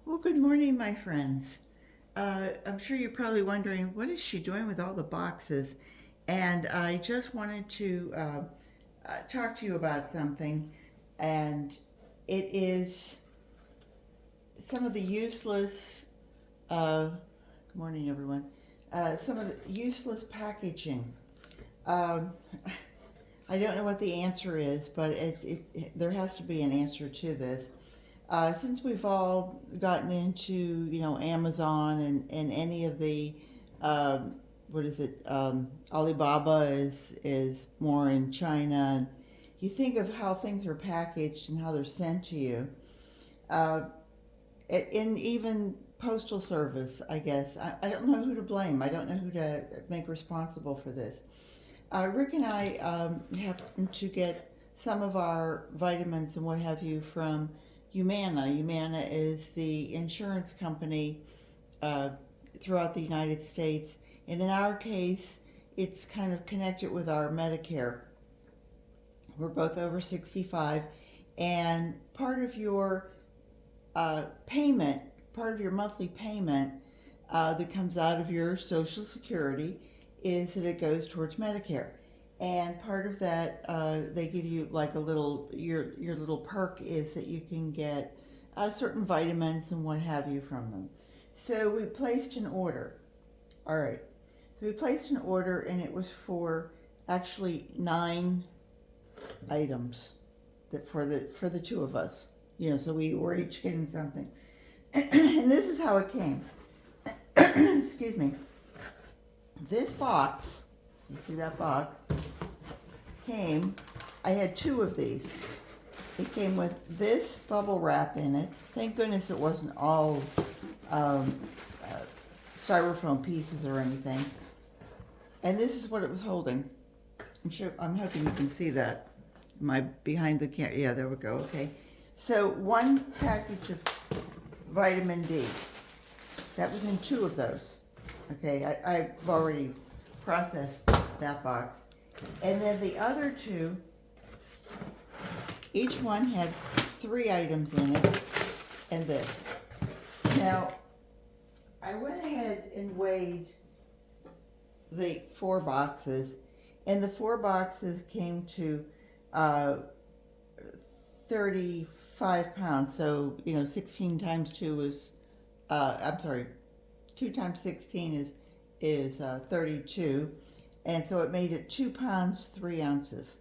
Well, good morning, my friends. I'm sure you're probably wondering, what is she doing with all the boxes? And I just wanted to talk to you about something, and it is some of the useless, good morning, everyone, some of the useless packaging. Um, I don't know what the answer is, but there has to be an answer to this. Since we've all gotten into, Amazon and any of the, what is it, Alibaba is more in China, and you think of how things are packaged and how they're sent to you. Uh, in even postal service, I guess. I don't know who to blame. I don't know who to make responsible for this. Rick and I happen to get some of our vitamins and what have you from Humana. Humana is the insurance company uh, throughout the United States. And in our case, it's kind of connected with our Medicare. We're both over 65. And part of your payment, part of your monthly payment that comes out of your Social Security is that it goes towards Medicare. And part of that, they give you like a little, your little perk is that you can get certain vitamins and what have you from them. So we placed an order. All right. So we placed an order, and it was for actually 9 items that for the two of us. So we were each getting something. And this is how it came. Excuse me. This box, you see that box, came, I had 2 of these. It came with this bubble wrap in it. Thank goodness it wasn't all um, uh, styrofoam pieces or anything. And this is what it was holding. I'm hoping you can see that. Am I behind the camera? Yeah, there we go. Okay. So 1 package of vitamin D. That was in 2 of those. Okay, I've already processed that box. And then the other 2, each one had 3 items in it, and this. Now, I went ahead and weighed the 4 boxes, and the 4 boxes came to 35 pounds. So, 16 times 2 is, I'm sorry, 2 times 16 is 32, and so it made it 2 pounds 3 ounces.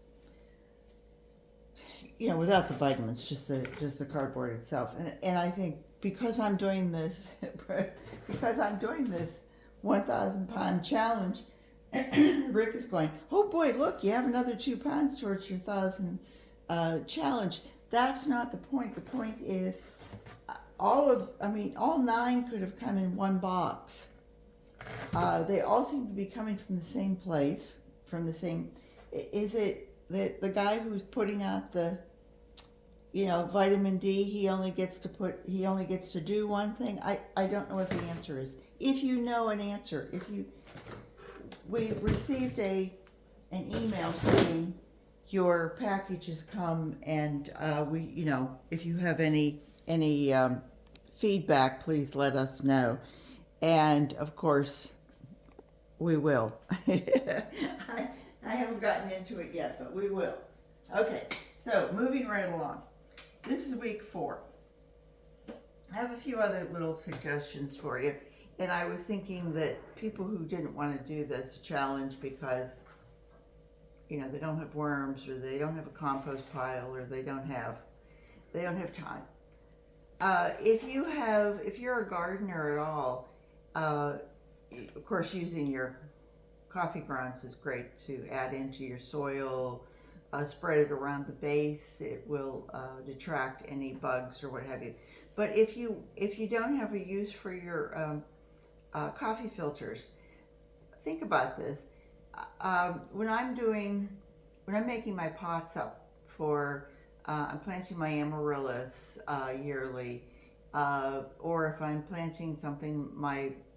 Without the vitamins, just the cardboard itself. And I think because I'm doing this, because I'm doing this 1,000-pound challenge, Rick is going, oh boy, look, you have another 2 pounds towards your 1,000 challenge. That's not the point. The point is, all 9 could have come in 1 box. They all seem to be coming from the same place, from the same. Is it that the guy who's putting out the, vitamin D? He only gets to do one thing. I don't know what the answer is. If you know an answer, we received an email saying your package has come, and if you have any feedback, please let us know. And of course, we will. I haven't gotten into it yet, but we will. Okay, so moving right along. This is week 4. I have a few other little suggestions for you. And I was thinking that people who didn't want to do this challenge because, they don't have worms, or they don't have a compost pile, or they don't have time. If you're a gardener at all, of course, using your coffee grounds is great to add into your soil. Spread it around the base. It will detract any bugs or what have you. But if you don't have a use for your coffee filters, think about this. When I'm making my pots up for, I'm planting my amaryllis yearly, or if I'm planting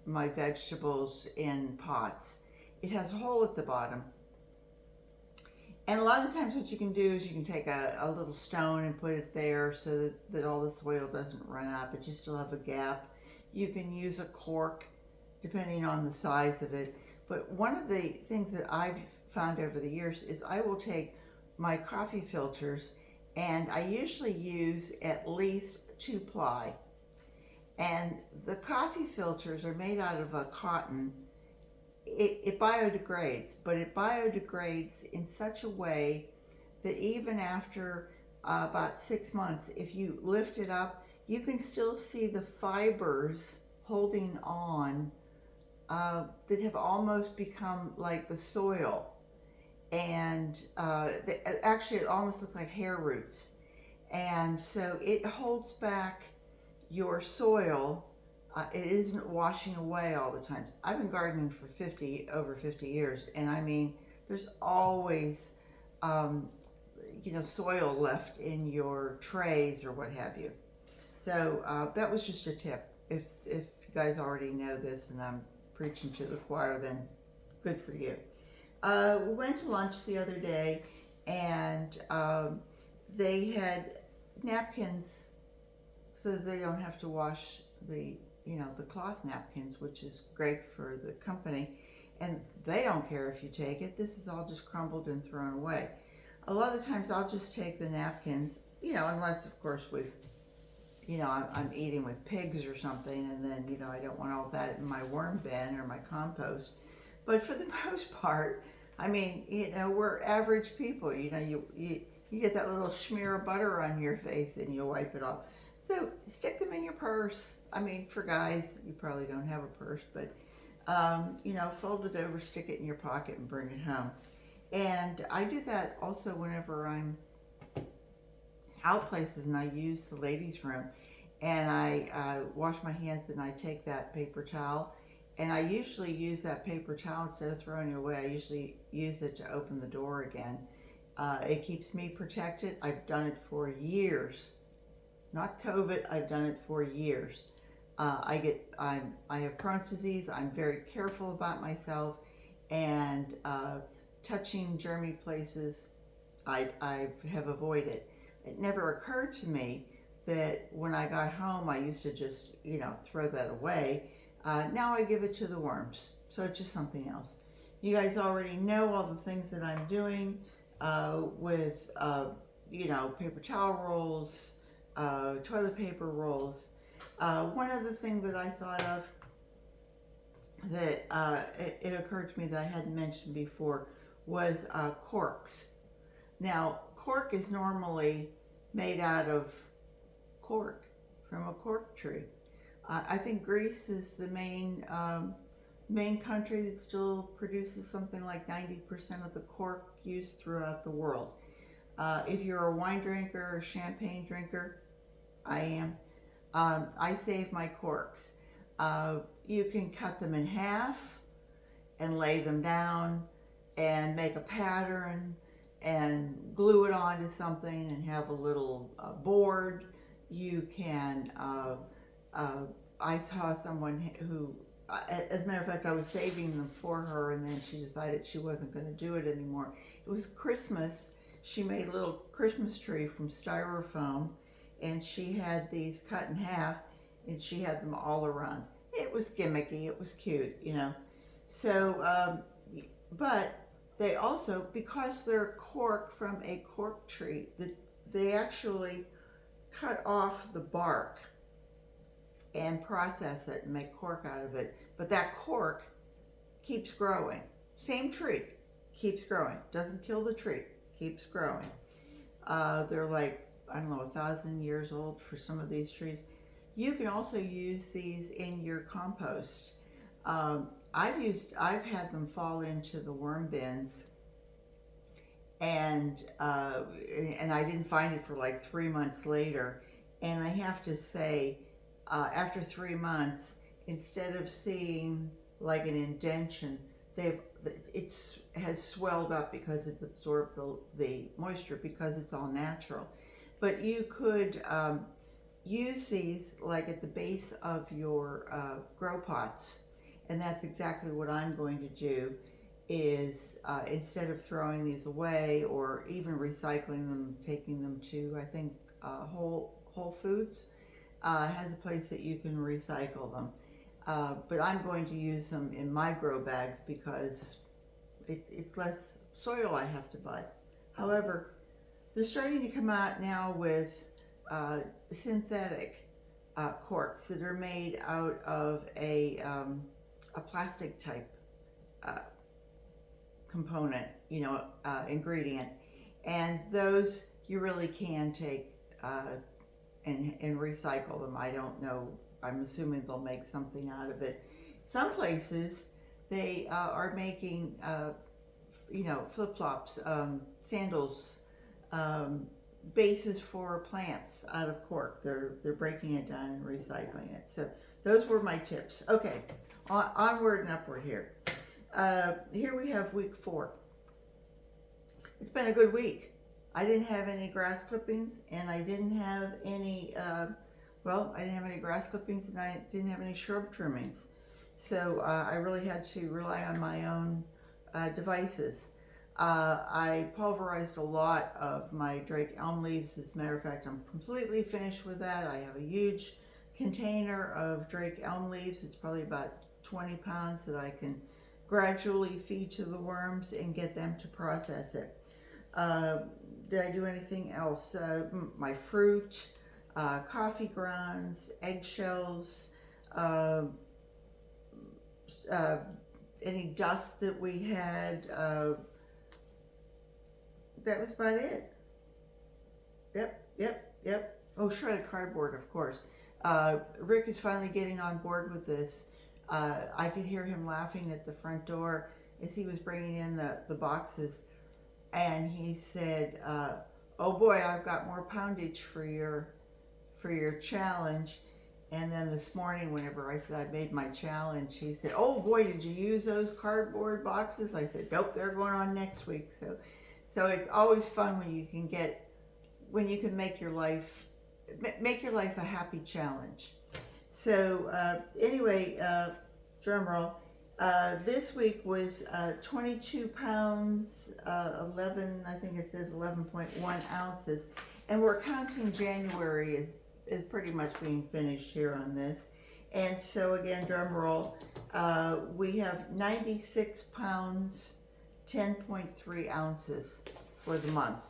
my vegetables in pots, it has a hole at the bottom, And a lot of the times what you can do is you can take a little stone and put it there so that all the soil doesn't run out, but you still have a gap. You can use a cork depending on the size of it. But one of the things that I've found over the years is I will take my coffee filters, and I usually use at least 2 ply. And the coffee filters are made out of a cotton. It biodegrades, but it biodegrades in such a way that even after about 6 months, if you lift it up, you can still see the fibers holding on that have almost become like the soil. And actually, it almost looks like hair roots. And so it holds back your soil. It isn't washing away all the time. I've been gardening for over 50 years, and I mean, there's always, soil left in your trays or what have you. So that was just a tip. If you guys already know this and I'm preaching to the choir, then good for you. We went to lunch the other day, and they had napkins so that they don't have to wash the cloth napkins, which is great for the company. And they don't care if you take it. This is all just crumbled and thrown away. A lot of the times I'll just take the napkins, unless of course I'm eating with pigs or something, and then, I don't want all that in my worm bin or my compost. But for the most part, I mean, we're average people. You get that little smear of butter on your face and you wipe it off. So stick them in your purse. I mean, for guys, you probably don't have a purse, but, fold it over, stick it in your pocket and bring it home. And I do that also whenever I'm out places and I use the ladies' room, and I wash my hands, and I take that paper towel, and I usually use that paper towel, instead of throwing it away, I usually use it to open the door again. It keeps me protected. I've done it for years. Not COVID, I've done it for years. I have Crohn's disease. I'm very careful about myself, and touching germy places, I have avoided. It never occurred to me that when I got home, I used to just, throw that away. Now I give it to the worms. So it's just something else. You guys already know all the things that I'm doing with, paper towel rolls, toilet paper rolls. One other thing that I thought of that it occurred to me that I hadn't mentioned before was corks. Now, cork is normally made out of cork from a cork tree. I think Greece is the main country that still produces something like 90% of the cork used throughout the world. If you're a wine drinker or champagne drinker, I am. I save my corks. You can cut them in half and lay them down and make a pattern and glue it onto something and have a little board. You can, I saw someone who, as a matter of fact, I was saving them for her, and then she decided she wasn't going to do it anymore. It was Christmas. She made a little Christmas tree from styrofoam, and she had these cut in half, and she had them all around. It was gimmicky. It was cute, So, but they also, because they're cork from a cork tree, they actually cut off the bark and process it and make cork out of it. But that cork keeps growing. Same tree, keeps growing. Doesn't kill the tree, keeps growing. They're like, 1,000 years old for some of these trees. You can also use these in your compost. I've had them fall into the worm bins, and I didn't find it for like 3 months later. And I have to say, after 3 months, instead of seeing like an indentation, it has swelled up because it's absorbed the moisture, because it's all natural. But you could use these like at the base of your grow pots, and that's exactly what I'm going to do. is instead of throwing these away or even recycling them, taking them to, I think, Whole Foods has a place that you can recycle them. But I'm going to use them in my grow bags because it's less soil I have to buy. However, they're starting to come out now with synthetic corks that are made out of a plastic type component, ingredient, and those you really can take and recycle them. I don't know. I'm assuming they'll make something out of it. Some places they are making, flip-flops, sandals, bases for plants out of cork. They're breaking it down and recycling it. So those were my tips. Okay, onward and upward here. Here we have week 4. It's been a good week. I didn't have any grass clippings, and I didn't have any, I didn't have any grass clippings, and I didn't have any shrub trimmings. So I really had to rely on my own devices. I pulverized a lot of my Drake elm leaves. As a matter of fact, I'm completely finished with that. I have a huge container of Drake elm leaves. It's probably about 20 pounds that I can gradually feed to the worms and get them to process it. Did I do anything else? My fruit, coffee grounds, eggshells, any dust that we had. That was about it. Yep. Oh, shredded cardboard, of course. Rick is finally getting on board with this. I could hear him laughing at the front door as he was bringing in the boxes. And he said, oh boy, I've got more poundage for your challenge. And then this morning, whenever I said I made my challenge, he said, oh boy, did you use those cardboard boxes? I said, nope, they're going on next week. So it's always fun when you can make your life a happy challenge. So anyway, drum roll. This week was 22 pounds, 11, I think it says 11.1 ounces. And we're counting January is pretty much being finished here on this. And so again, drum roll, we have 96 pounds, 10.3 ounces for the month.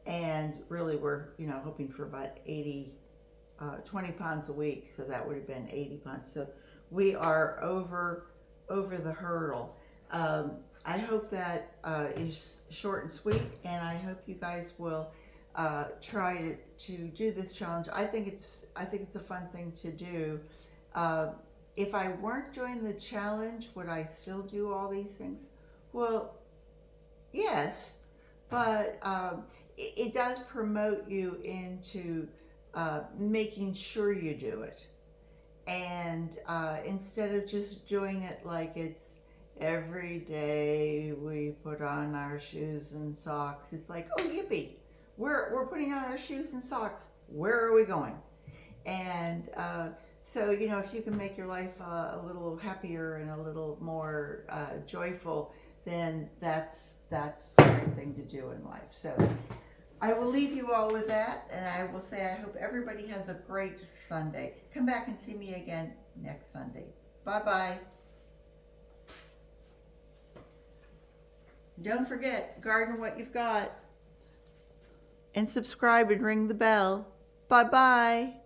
And really we're, hoping for about 20 pounds a week. So that would have been 80 pounds. So we are over the hurdle. I hope that is short and sweet, and I hope you guys will try to do this challenge. I think it's a fun thing to do. If I weren't doing the challenge, would I still do all these things? Well, yes, but it does promote you into making sure you do it. And instead of just doing it like it's every day we put on our shoes and socks, it's like, oh yippee, we're putting on our shoes and socks. Where are we going? And so if you can make your life a little happier and a little more joyful, then that's the right thing to do in life. So I will leave you all with that, and I will say I hope everybody has a great Sunday. Come back and see me again next Sunday. Bye-bye. Don't forget, garden what you've got. And subscribe and ring the bell. Bye-bye.